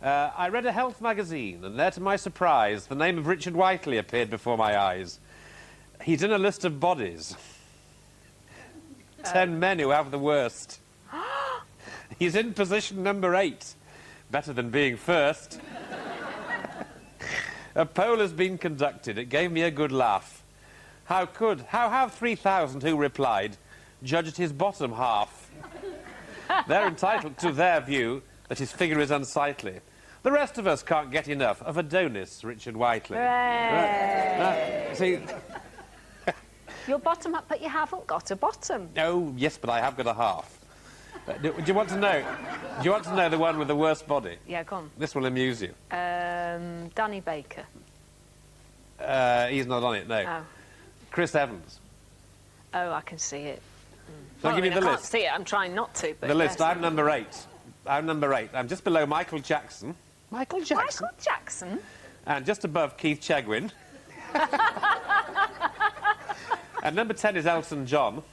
I read a health magazine, and there, to my surprise, the name of Richard Whiteley appeared before my eyes. He's in a list of bodies. 10 men who have the worst. He's in position number 8. Better than being first. A poll has been conducted. It gave me a good laugh. How have 3,000 who replied judged his bottom half? They're entitled to their view that his figure is unsightly. The rest of us can't get enough of Adonis, Richard Whiteley. See... Your bottom up, but you haven't got a bottom. Oh, yes, but I have got a half. Do you want to know? Do you want to know the one with the worst body? Yeah, go on. This will amuse you. Danny Baker. He's not on it, no. Oh. Chris Evans. Oh, I can see it. So I'll give you the list. I can't see it. I'm trying not to. But the list. I'm number 8. I'm number 8. I'm just below Michael Jackson. Michael Jackson. Michael Jackson. And just above Keith Chegwin. And number 10 is Elton John.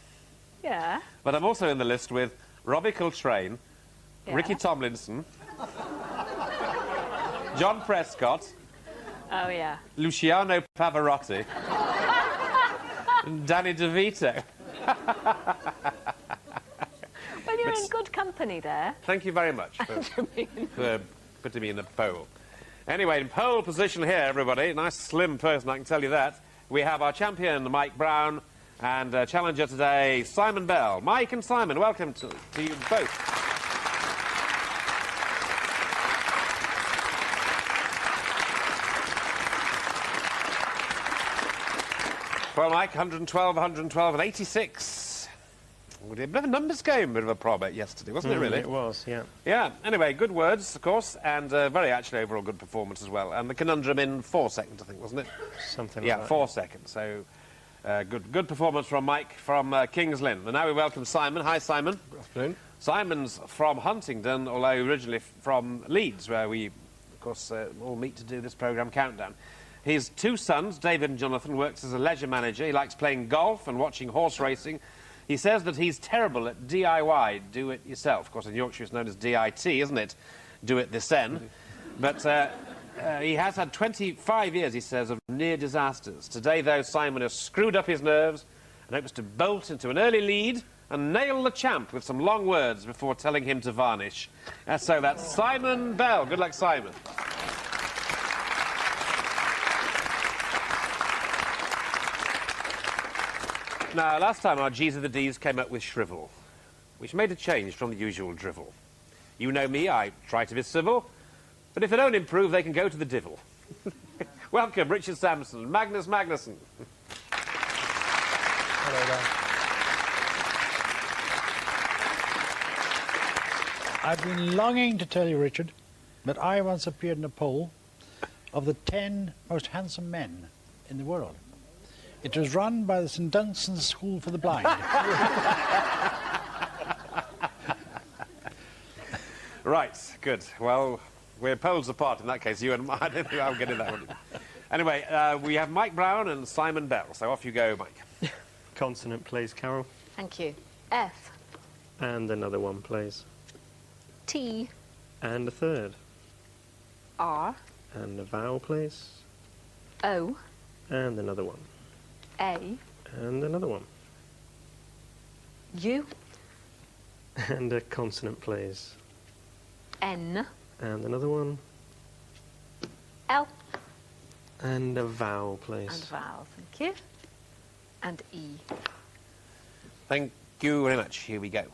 Yeah. But I'm also in the list with Robbie Coltrane, Yeah. Ricky Tomlinson, John Prescott, Oh, yeah. Luciano Pavarotti, and Danny DeVito. Well, you're in good company there. Thank you very much for putting me in a pole. Anyway, in pole position here, everybody, nice slim person, I can tell you that. We have our champion, Mike Brown, and challenger today, Simon Bell. Mike and Simon, welcome to you both. Well, Mike, 112, 112, and 86. A bit of a numbers game, a bit of a prob yesterday, wasn't it, really? It was, yeah. Yeah, anyway, good words, of course, and very actually overall good performance as well. And the conundrum in 4 seconds, I think, wasn't it? Something Yeah, like that. 4 seconds. So, good performance from Mike from King's Lynn. And now we welcome Simon. Hi, Simon. Good afternoon. Simon's from Huntingdon, although originally from Leeds, where we, of course, all meet to do this programme Countdown. His 2 sons, David and Jonathan, works as a leisure manager. He likes playing golf and watching horse racing. He says that he's terrible at DIY, do it yourself. Of course, in Yorkshire it's known as DIT, isn't it? Do it this end. But he has had 25 years, he says, of near disasters. Today, though, Simon has screwed up his nerves and hopes to bolt into an early lead and nail the champ with some long words before telling him to varnish. So that's Simon Bell. Good luck, Simon. Now, last time our G's of the D's came up with shrivel, which made a change from the usual drivel. You know me, I try to be civil, but if they don't improve, they can go to the divil. Welcome, Richard Sampson, Magnus Magnusson. Hello there. I've been longing to tell you, Richard, that I once appeared in a poll of the 10 most handsome men in the world. It was run by the St Dunstan's School for the Blind. Right, good. Well, we're poles apart in that case. You and I don't think I'll get in that one. Anyway, we have Mike Brown and Simon Bell. So off you go, Mike. Consonant, please, Carol. Thank you. F. And another one, please. T. And a third. R. And a vowel, please. O. And another one. A. And another one. U. And a consonant, please. N. And another one. L. And a vowel, please. And vowel, thank you. And E. Thank you very much. Here we go.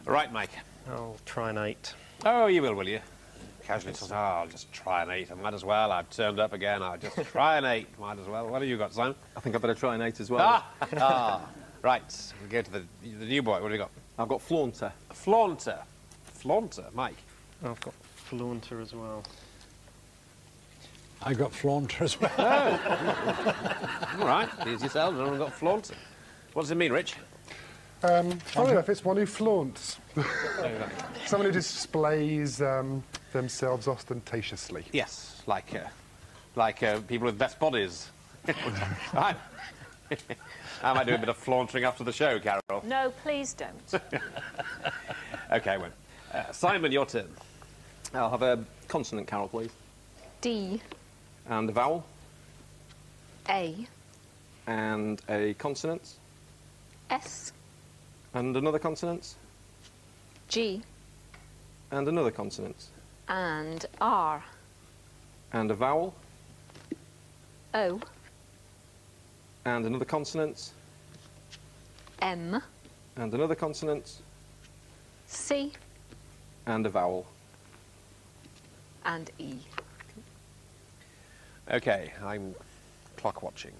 Right, Mike. I'll try an 8. Oh, you will you? Casually says, oh, I'll just try an 8. I might as well. I've turned up again. I'll just try an 8. Might as well. What have you got, Simon? I think I better try an 8 as well. Right. We go to the new boy. What have you got? I've got flaunter. Flaunter. Flaunter, Mike. I've got flaunter as well. I got flaunter as well. All right, please yourselves. Everyone got flaunt. What does it mean, Rich? Funny enough, it's one who flaunts. Someone who displays themselves ostentatiously. Yes, like people with best bodies. I might do a bit of flaunting after the show, Carol. No, please don't. OK, well. Simon, your turn. I'll have a consonant, Carol, please. D, And a vowel. A, And a consonant. S, And another consonant. G, And another consonant. and R, And a vowel. O, And another consonant. M, And another consonant. C, And a vowel. and E. OK, I'm clock watching.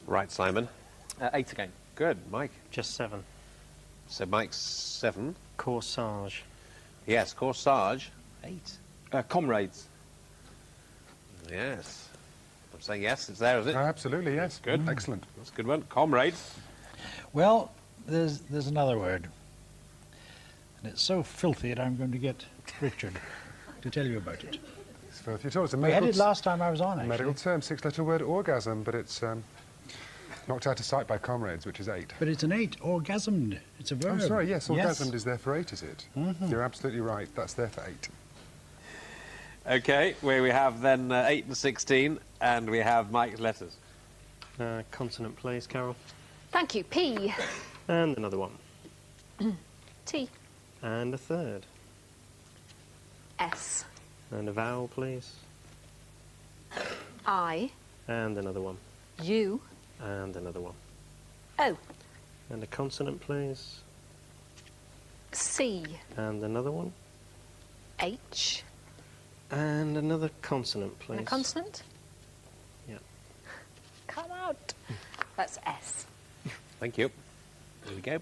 Right, Simon. 8 again. Good, Mike. Just 7. So Mike's 7. Corsage. Yes, corsage. 8. Comrades. Yes. I'm saying yes, it's there, is it? Absolutely, yes. Good. Excellent. That's a good one. Comrades. Well, there's another word. And it's so filthy that I'm going to get Richard to tell you about it. It's filthy at all. It's a We had medical, it last time I was on, actually. medical term, 6-letter word, orgasm, but it's knocked out of sight by comrades, which is 8. But it's an 8, orgasmed. It's a verb. Oh, sorry, yes, Yes. orgasmed is there for 8, is it? You're absolutely right. That's there for 8. OK, where we have then 8 and 16, and we have Mike's letters. Consonant, please, Carol. Thank you. P, And another one. T, And a third. S, And a vowel, please. I, And another one. U, And another one. O, And a consonant, please. C, And another one. H, And another consonant, please. and a consonant. Yeah. Come out. That's S. Thank you. There we go.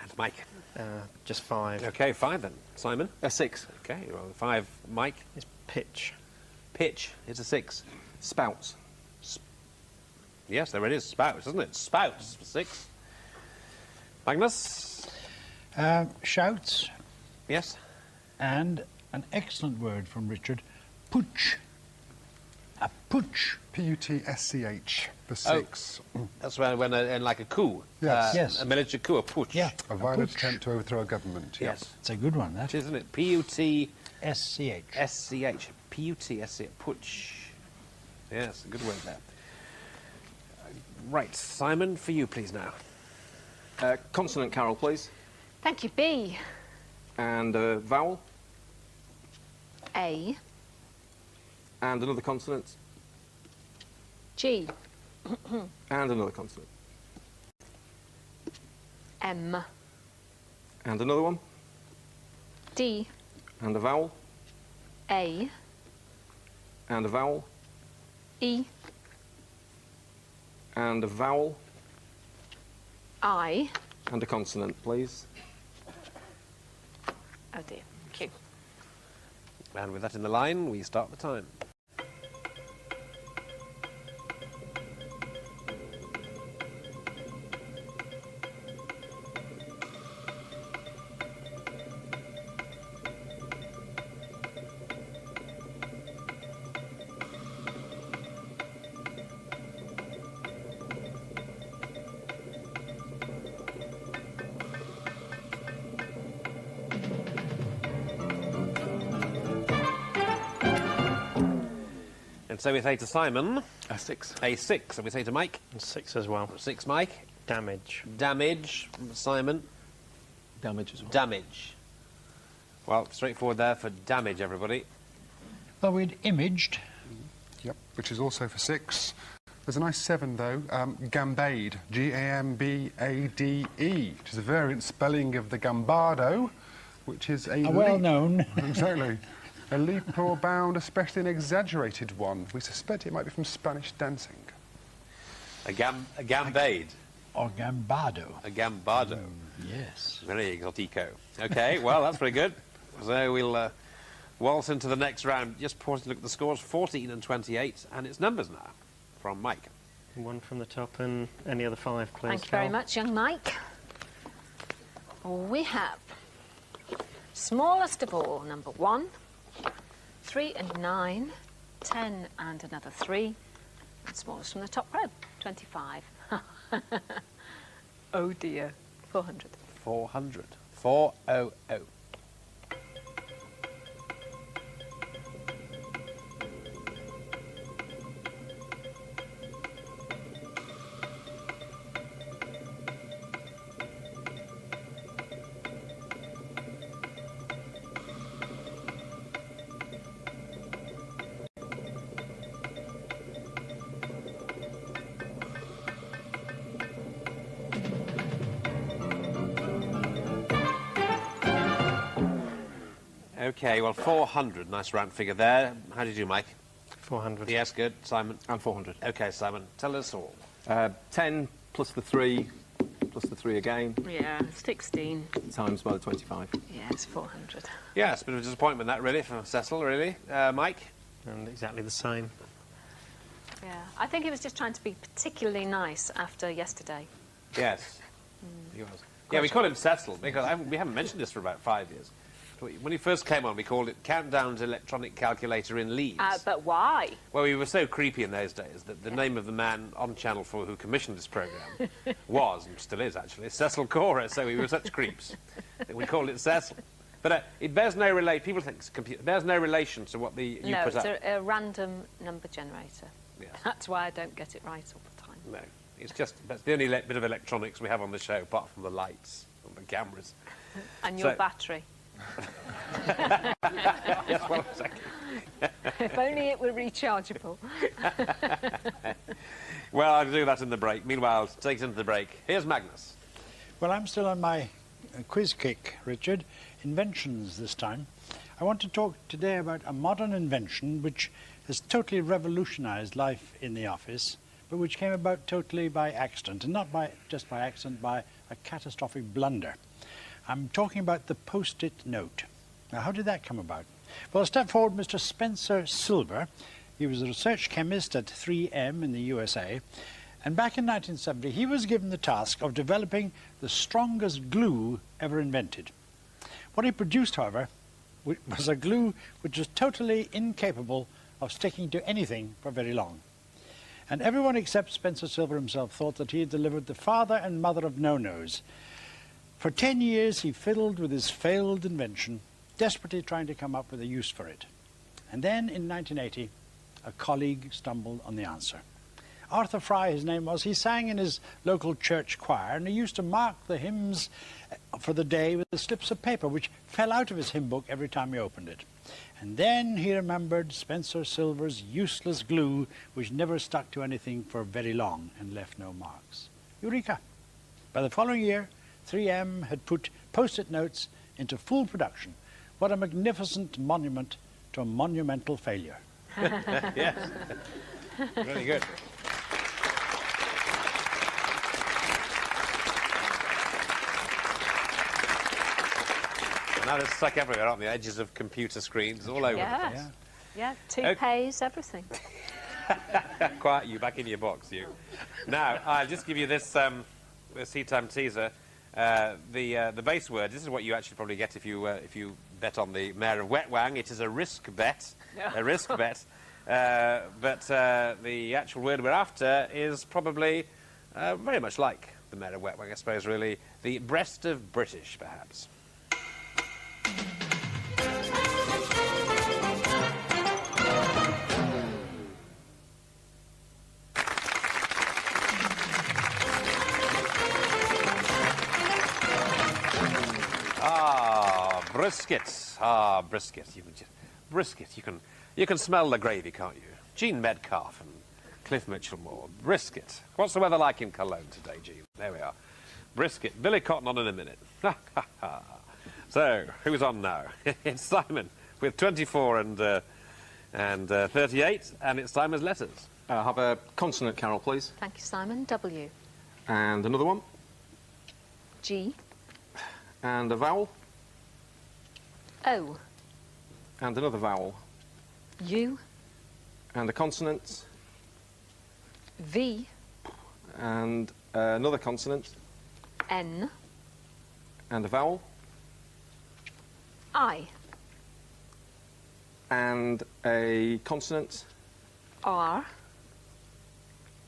And Mike. Just 5. OK, 5 then. Simon. 6. OK, well, 5, Mike. It's pitch. Pitch. It's a 6. Spouts. Yes, there it is. Spouts, isn't it? Spouts for 6. Magnus. Shouts, Yes. and an excellent word from Richard, pooch. A pooch. P-U-T-S-C-H for 6. That's when like a coup. Yes. Yes. A military coup, a putsch. Yeah. A violent pooch. attempt to overthrow a government. yeah. Yes. It's a good one, that. Isn't it? P-U-T-S-C-H. S-C-H. P-U-T-S-C-H. Putsch. Yes, a good word there. Right, Simon, for you, please, now. Consonant, Carol, please. Thank you. B, And a vowel. A, And another consonant. G, And another consonant. M, And another one. D, And a vowel. A, And a vowel. E, And a vowel. I. And a consonant, please. Oh dear. Q. And with that in the line, we start the time. And so we say to Simon, A 6. a 6. And we say to Mike, And 6 as well. 6, Mike. Damage. Damage, Simon. Damage as well. Damage. Well, straightforward there for damage, everybody. Well, we'd imaged. Yep, which is also for 6. There's a nice 7, though. Gambade. G-A-M-B-A-D-E, which is a variant spelling of the gambado, which is a well-known. Exactly. A leap or bound, especially an exaggerated one. We suspect it might be from Spanish dancing. A gambade. Or gambado. A gambado. Yes. Very exotico. OK, well, that's pretty good. So we'll waltz into the next round. Just pause to look at the scores, 14 and 28, and it's numbers now from Mike. 1 from the top and any other 5, please. Thank you very Cal. much, young Mike. We have smallest of all, number 1, 3 and 9, 10 and another 3, and smallest from the top row, 25. Oh dear, 400. 400. 400. OK, well, 400, nice round figure there. How did you do, Mike? 400. Yes, good. Simon? And 400. OK, Simon, tell us all. 10 plus the 3 plus the 3 again, Yeah, 16. times by the 25. Yeah, it's 400. Yeah, it's a bit of a disappointment, that, really, for Cecil, really. Mike? And exactly the same. Yeah, I think he was just trying to be particularly nice after yesterday. Yes. He was. Yeah, we call him Cecil, because we haven't mentioned this for about 5 years. When he first came on, we called it Countdown's Electronic Calculator in Leeds. But why? Well, we were so creepy in those days that the name of the man on Channel 4 who commissioned this programme was, and still is actually, Cecil Cora, so we were such creeps that we called it Cecil. But it bears no relation, people think it's a computer, it bears no relation to what you No, put it's up. a random number generator. Yes. That's why I don't get it right all the time. No, it's just, that's the only bit of electronics we have on the show, apart from the lights and the cameras. And your So- battery. Yes, well, exactly. If only it were rechargeable. Well, I'll do that in the break. Meanwhile, take us into the break. Here's Magnus. Well, I'm still on my quiz kick, Richard. Inventions this time. I want to talk today about a modern invention which has totally revolutionised life in the office, but which came about totally by accident, and not just by accident, by a catastrophic blunder. I'm talking about the Post-it note. Now, how did that come about? Well, I'll step forward Mr. Spencer Silver. He was a research chemist at 3M in the USA, and back in 1970 he was given the task of developing the strongest glue ever invented. What he produced, however, was a glue which was totally incapable of sticking to anything for very long. And everyone except Spencer Silver himself thought that he had delivered the father and mother of no-nos. For 10 years he fiddled with his failed invention, desperately trying to come up with a use for it. And then in 1980, a colleague stumbled on the answer. Arthur Fry, his name was, he sang in his local church choir, and he used to mark the hymns for the day with the slips of paper, which fell out of his hymn book every time he opened it. And then he remembered Spencer Silver's useless glue, which never stuck to anything for very long and left no marks. Eureka! By the following year, 3M had put Post-it notes into full production. What a magnificent monument to a monumental failure. Yes. Really good. And now they're stuck everywhere, aren't they? Edges of computer screens all over the place. Yes. Yeah, toupees, everything. Quiet, you, back in your box, you. Now, I'll just give you this Seed Time teaser. The base word, this is what you actually probably get if you bet on the Mayor of Wetwang. It is a risk bet, a risk bet. But the actual word we're after is probably very much like the Mayor of Wetwang, I suppose, really. The breast of British, perhaps. Brisket. Ah, brisket. Brisket. You can smell the gravy, can't you? Gene Metcalf and Cliff Mitchell-Moore. Brisket. What's the weather like in Cologne today, Gene? There we are. Brisket. Billy Cotton on in a minute. So, who's on now? It's Simon with 24 and 38, and it's Simon's letters. Have a consonant, Carol, please. Thank you, Simon. W. And another one. G. And a vowel. O. And another vowel. U. And a consonant. V. And another consonant. N. And a vowel. I. And a consonant. R.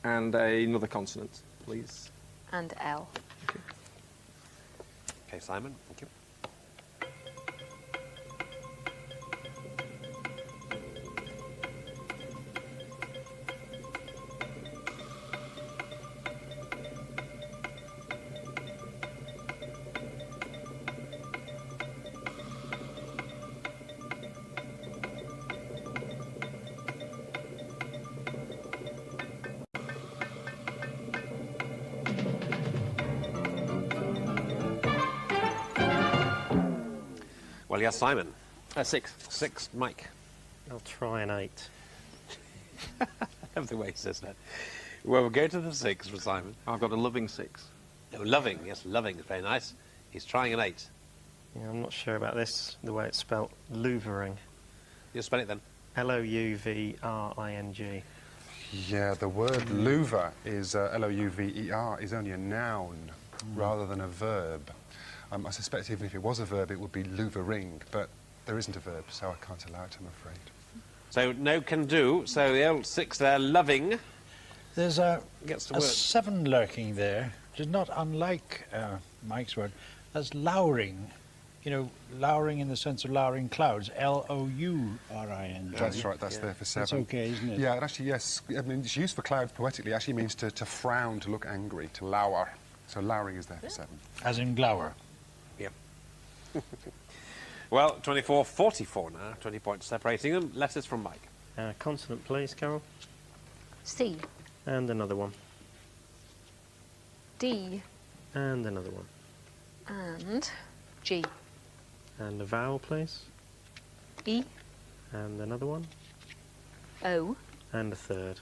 And another consonant, please. And L. Okay, Simon, thank you. Well, yes, Simon. 6. 6, Mike. I'll try an 8. I love the way he says that. Well, we'll go to the 6 for Simon. I've got a loving 6. Oh, loving. Yes, loving is very nice. He's trying an 8. Yeah, I'm not sure about this, the way it's spelt. Louvering. You spell it then. Louvring. Yeah, the word louver is L-O-U-V-E-R, is only a noun rather than a verb. I suspect even if it was a verb, it would be louvering, but there isn't a verb, so I can't allow it, I'm afraid. So no can do. So the old 6 there, loving. There's a Gets the 7 lurking there, which is not unlike Mike's word. That's lowering. You know, lowering in the sense of lowering clouds. L-O-U-R-I-N-G. That's right, that's there for 7. That's okay, isn't it? Yeah, it actually, yes, I mean, it's used for clouds poetically. It actually means to frown, to look angry, to lower. So lowering is there for 7. As in glower. Yeah. Well, 24-44 now. 20 points separating them. Letters from Mike. Consonant, please, Carol. C. And another one. D. And another one. And G. And a vowel, please. E. And another one. O. And a third.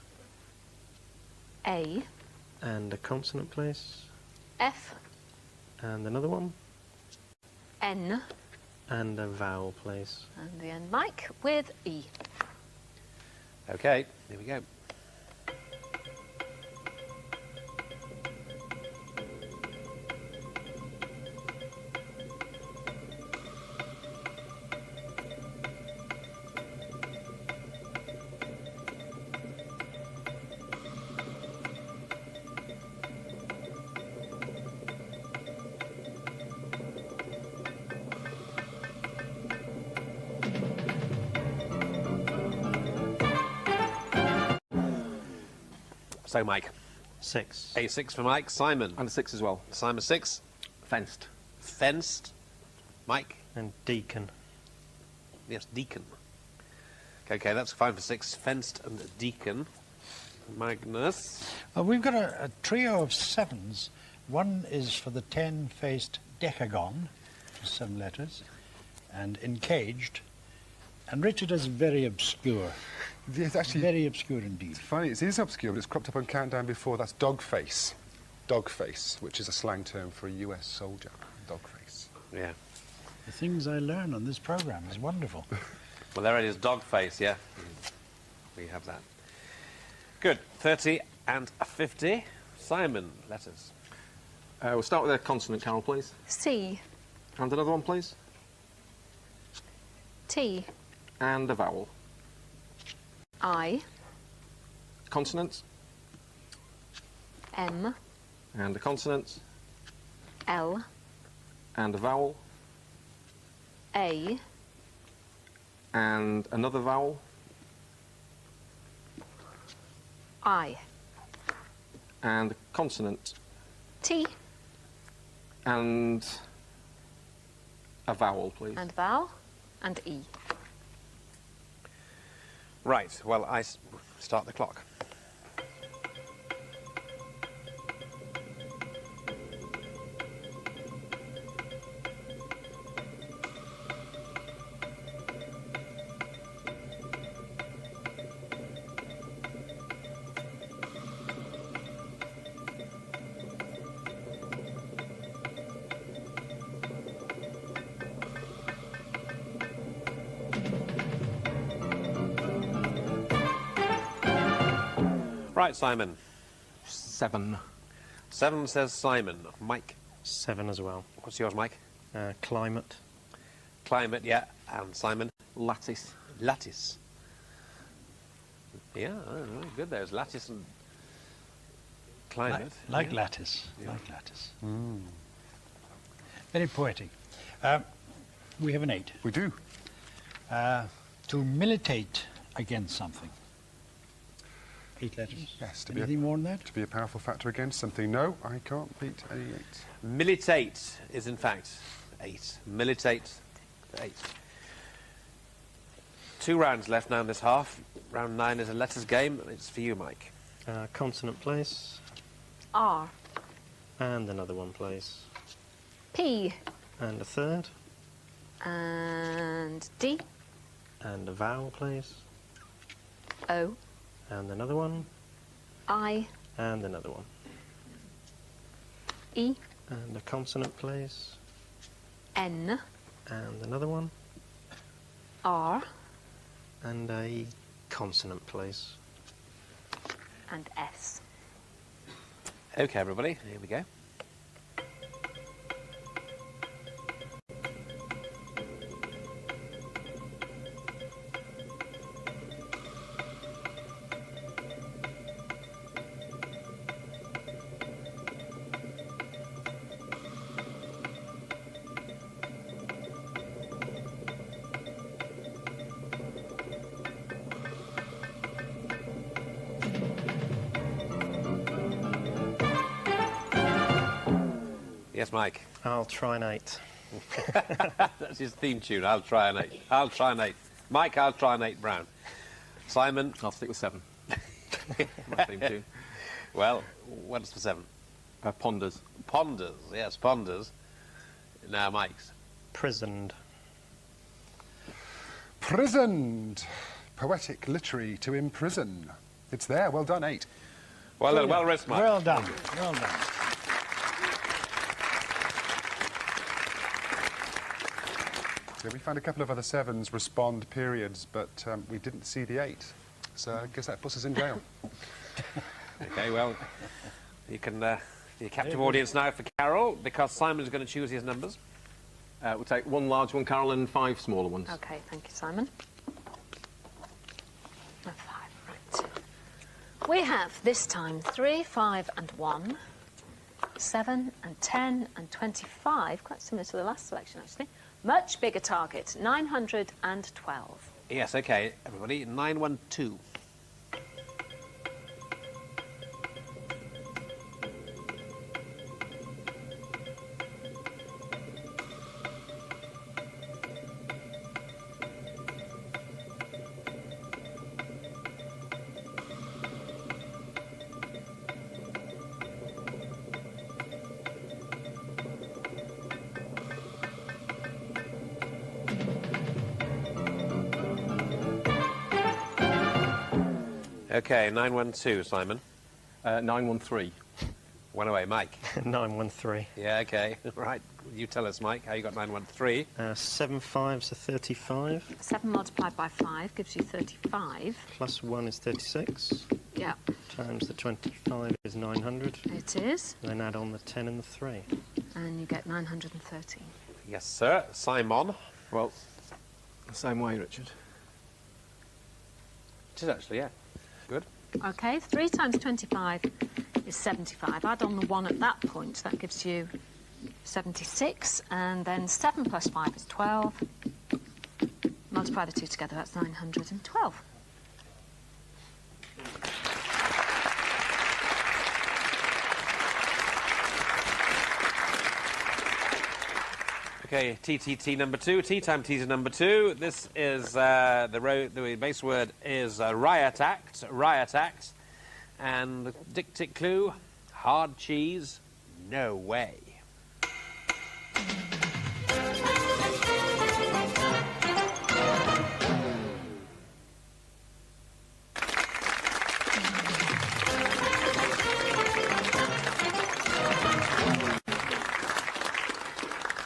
A. And a consonant, please. F. And another one. N. And a vowel, please. And the end, Mike, with E. Okay, here we go. So, Mike. 6. A 6 for Mike. Simon. And a 6 as well. Simon 6. Fenced. Fenced. Mike. And deacon. Yes, deacon. Okay, that's fine for 6. Fenced and deacon. Magnus. We've got a trio of 7s. One is for the 10-faced decagon, which is 7 letters, and encaged. And Richard is very obscure. It's actually Very obscure indeed. it's funny, it is obscure, but it's cropped up on Countdown before. That's dogface. Dogface, which is a slang term for a US soldier. Dogface. Yeah. The things I learn on this programme is wonderful. Well, there it is, dog face, yeah. We have that. Good. 30 and 50. Simon, letters. We'll start with a consonant, Carol, please. C. And another one, please. T. And a vowel. I. Consonant. M. And a consonant. L. And a vowel. A. And another vowel. I. And a consonant. T. And A vowel, please. and vowel, and E. Right, well, start the clock. Right, Simon. 7. 7 says Simon. Mike. 7 as well. What's yours, Mike? Climate. Climate, yeah. And Simon? Lattice. Lattice. Yeah, good. There's lattice and climate. Like lattice. Like lattice. Very poetic. We have an 8. We do. To militate against something. 8 letters. Yes, Anything more than that? to be a powerful factor against something. No, I can't beat any 8. Militate is, in fact, 8. Militate, 8. 2 rounds left now in this half. Round 9 is a letters game. It's for you, Mike. Consonant, please. R. And another one, please. P. And a third. And D. And a vowel, please. O. And another one. I. And another one. E. And a consonant, please. N. And another one. R. And a consonant, please. And S. OK, everybody, here we go. Yes, Mike. I'll try an 8. That's his theme tune. I'll try an 8. I'll try an 8. Mike, I'll try an 8 brown. Simon? I'll stick with 7. My theme tune. Well, what's for 7? Ponders. Ponders. Yes, ponders. Now, Mike's. Prisoned. Prisoned. Poetic, literary, to imprison. It's there. Well done, 8. Well done. Well risked, Mike. Well done. Well done. Yeah, we found a couple of other 7s respond periods, but we didn't see the 8. So I guess that puts us in jail. OK, well, you can be a captive audience now for Carol, because Simon's going to choose his numbers. We'll take 1 large one, Carol, and 5 smaller ones. OK, thank you, Simon. A 5, right. We have, this time, 3, 5 and 1, 7 and 10 and 25, quite similar to the last selection, actually. Much bigger target, 912. Yes, OK, everybody. 912. OK, 912, Simon. 913. One away, Mike. 913. Yeah, OK. Right, you tell us, Mike, how you got 913. 7 5s are 35. 7 multiplied by 5 gives you 35. Plus 1 is 36. Yeah, Times the 25 is 900. it is. Then add on the 10 and the 3. And you get 913. Yes, sir. Simon. Well, the same way, Richard. It is actually, yeah. Good. OK, 3 times 25 is 75. Add on the 1 at that point, that gives you 76. And then 7 plus 5 is 12. Multiply the 2 together, that's 912. Okay, TTT number 2. Tea time teaser number 2. This is the base word is riot act. Riot act. And the dictic clue, hard cheese, no way.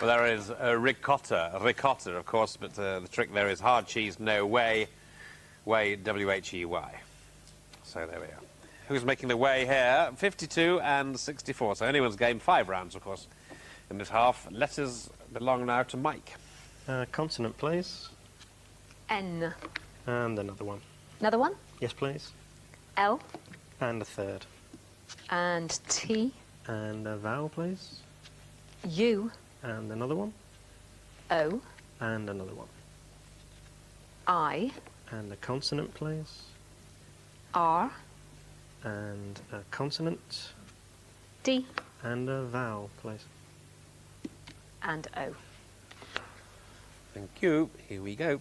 Well, there is ricotta, of course, but the trick there is hard cheese, no way, way, W-H-E-Y. So there we are. Who's making the way here? 52 and 64. So anyone's game. 5 rounds, of course, in this half. Letters belong now to Mike. Consonant, please. N. And another one. Another one? Yes, please. L. And a third. And T. And a vowel, please. U. And another one. O. And another one. I. And a consonant, please. R. And a consonant. D. And a vowel, please. And O. Thank you. Here we go.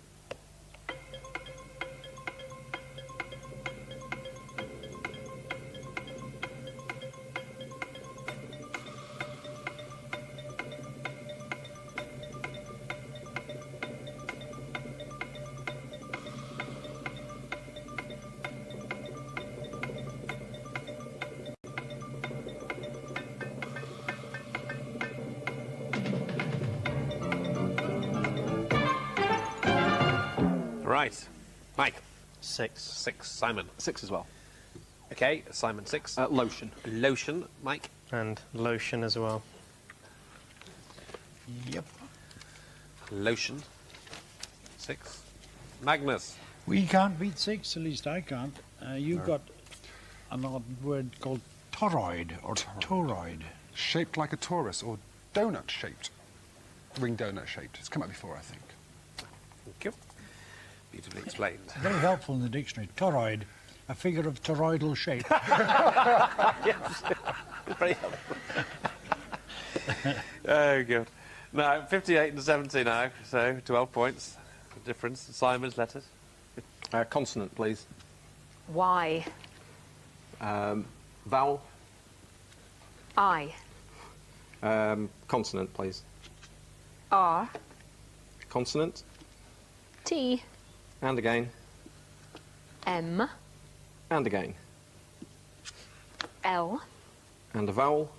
Right. Mike. 6. 6. Simon. 6 as well. Okay, Simon 6. Lotion. Lotion. Mike. And lotion as well. Yep. Lotion. 6. Magnus. We can't beat 6, at least I can't. You've got another word called toroid or toroid. Shaped like a torus or donut-shaped. Ring donut-shaped. It's come up before, I think. Thank you. Beautifully explained. Very helpful in the dictionary. Toroid, a figure of toroidal shape. Yes. Very helpful. Oh, good. Now, 58 and 70 now, so 12 points. The difference. Simon's letters. Consonant, please. Y. Vowel. I. Consonant, please. R. Consonant. T. And again. M. And again. L. And a vowel.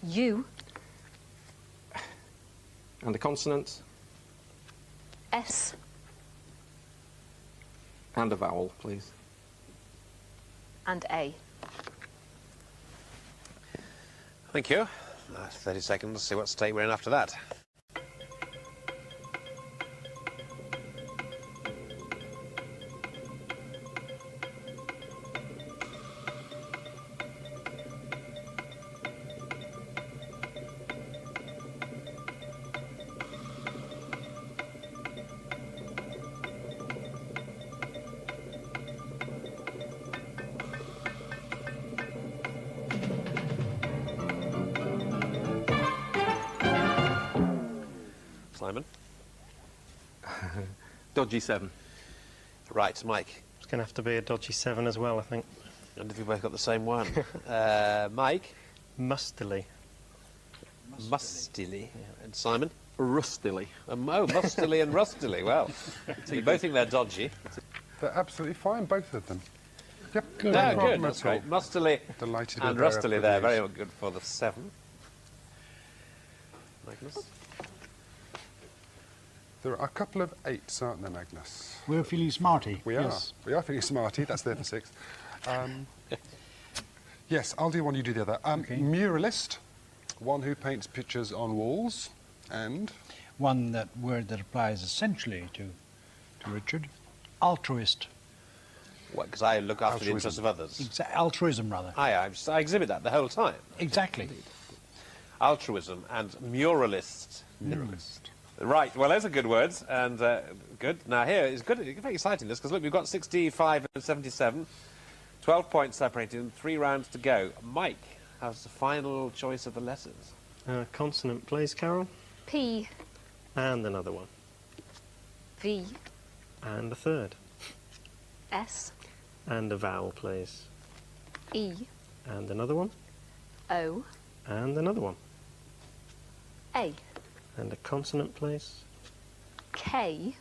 U. And a consonant. S. And a vowel, please. And A. Thank you. 30 seconds, see what state we're in after that. Simon? Dodgy 7. Right, Mike. It's going to have to be a dodgy 7 as well, I think. And if we both got the same one. Mike? Mustily. Mustily. And Simon? Rustily. Oh, mustily and rustily. Well, so you both think they're dodgy. They're absolutely fine, both of them. Yep, Good. no No, problem good. That's at all. great. Mustily Delighted and with their rustily there. reviews. Very good for the 7. Magnus? There are a couple of 8s, aren't there, Magnus? We're feeling smarty. We are. Yes. We are feeling smarty. That's there for 6. Yes, I'll do one, you do the other. Okay. Muralist, one who paints pictures on walls, and One word that applies essentially to Richard. Altruist. Because I look after the Altruism. interests of others. Altruism, rather. I exhibit that the whole time. Exactly. Altruism and muralist. muralist. Right, well, those are good words, and good. Now, here is good, very exciting, this, because look, we've got 65 and 77, 12 points separated, and 3 rounds to go. Mike, how's the final choice of the letters? Consonant, please, Carol. P, And another one. V, And a third. S, And a vowel, please. E, And another one. O, And another one. A, And a consonant, please. K,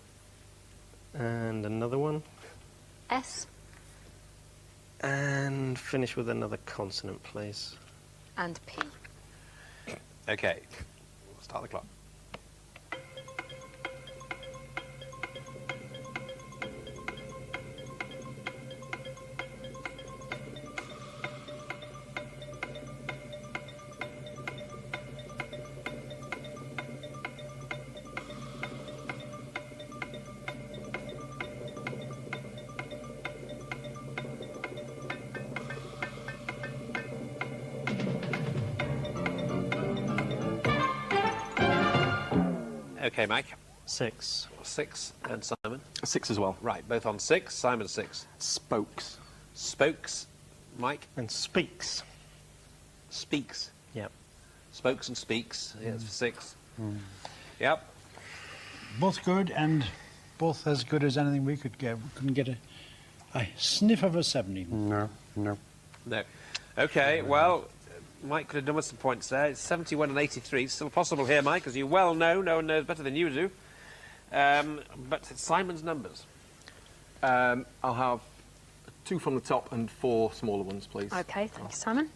And another one. S, And finish with another consonant, please. and P. OK. Start the clock. OK, Mike. 6. 6. And Simon? 6 as well. Right, both on 6. Simon 6. Spokes. Spokes. Mike? And speaks. Speaks. Yep. Spokes and speaks. Yeah, it's for 6. Yep. Both good and both as good as anything we could get. We couldn't get a sniff of a 70. No, no. No. OK, well, Mike could have done with some points there. It's 71 and 83. It's still possible here, Mike, as you well know. No one knows better than you do. But it's Simon's numbers. I'll have 2 from the top and 4 smaller ones, please. OK, thank you, Simon.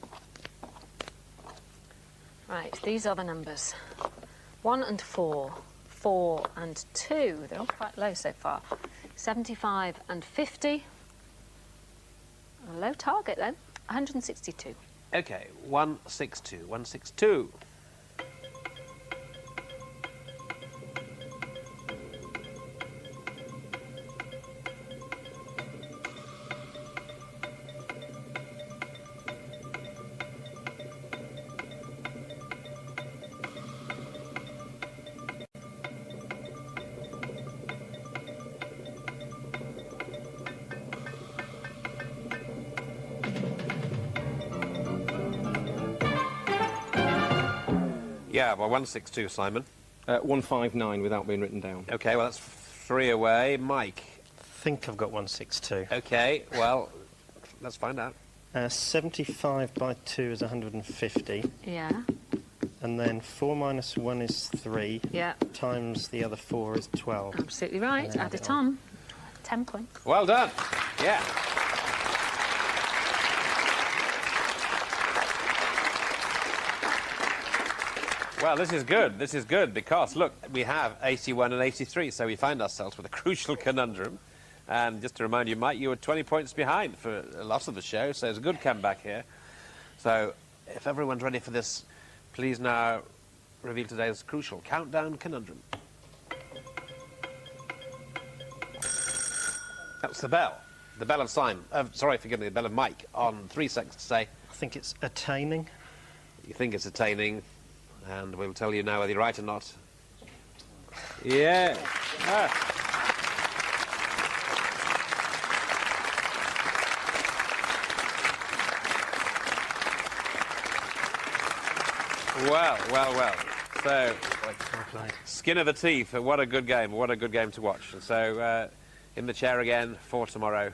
Right, these are the numbers. 1 and 4, 4 and 2. They're all quite low so far. 75 and 50. A low target, though. 162. OK, 162. 162. Yeah, well, 162, Simon. 159 without being written down. OK, well, that's 3 away. Mike. I think I've got 162. OK, well, let's find out. 75 by 2 is 150. Yeah, And then 4 minus 1 is 3. yeah, Times the other 4 is 12. absolutely right. And then Add add it it on. 10 points. Well done. Yeah. Well, this is good. This is good because, look, we have 81 and 83, so we find ourselves with a crucial conundrum. And just to remind you, Mike, you were 20 points behind for a lot of the show, so it's a good comeback here. So if everyone's ready for this, please now reveal today's crucial countdown conundrum. That's the bell. The bell of Simon. Sorry, forgive me, the bell of Mike on 3 seconds to say. I think it's attaining. You think it's attaining, and we'll tell you now whether you're right or not. Yeah. Ah. Well, well, well. So, skin of the teeth. What a good game. What a good game to watch. So, in the chair again for tomorrow,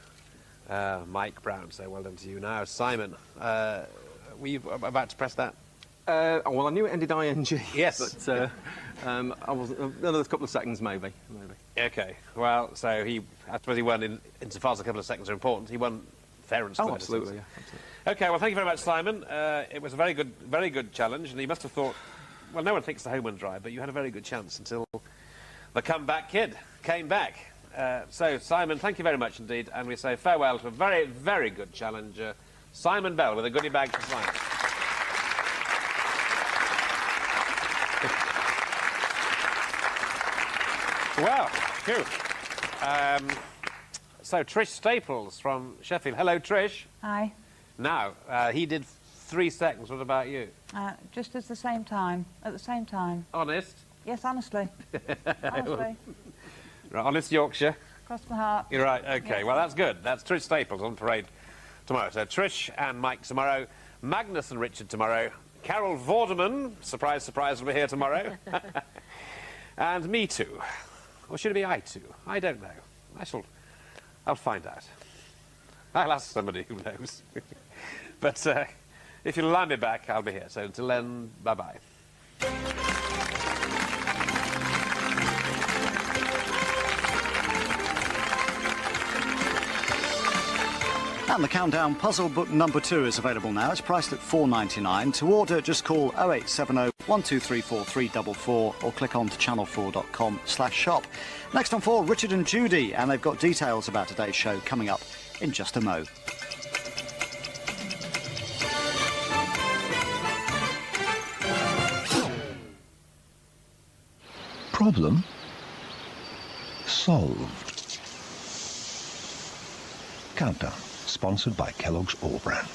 Mike Brown. So, well done to you now. Simon, were you about to press that? Well, I knew it ended ing. Yes. But I wasn't. Another couple of seconds, maybe. OK. Well, so I suppose he won insofar as a couple of seconds are important. He won fair and square. Oh, absolutely, yeah. Absolutely. OK, well, thank you very much, Simon. It was a very good challenge, and you must have thought, well, no one thinks the home run drive, but you had a very good chance until the comeback kid came back. So, Simon, thank you very much indeed, and we say farewell to a very, very good challenger, Simon Bell, with a goodie bag for Simon. Well, phew. So, Trish Staples from Sheffield. Hello, Trish. Hi. Now, he did 3 seconds. What about you? Just at the same time. At the same time. Honest? Yes, honestly. Honestly. Right, honest Yorkshire. Cross my heart. You're right. OK, Yeah. well, that's good. That's Trish Staples on parade tomorrow. So, Trish and Mike tomorrow. Magnus and Richard tomorrow. Carol Vorderman, surprise, surprise, will be here tomorrow. And me too. Or should it be I too? I don't know. I'll find out. I'll ask somebody who knows. But if you'll allow me back, I'll be here. So until then, bye-bye. And the Countdown Puzzle Book number 2 is available now. It's priced at £4.99. To order, just call 0870 1234 344 or click on to channel4.com/shop. Next on 4, Richard and Judy, and they've got details about today's show coming up in just a mo. Problem solved. Countdown, sponsored by Kellogg's All Brand.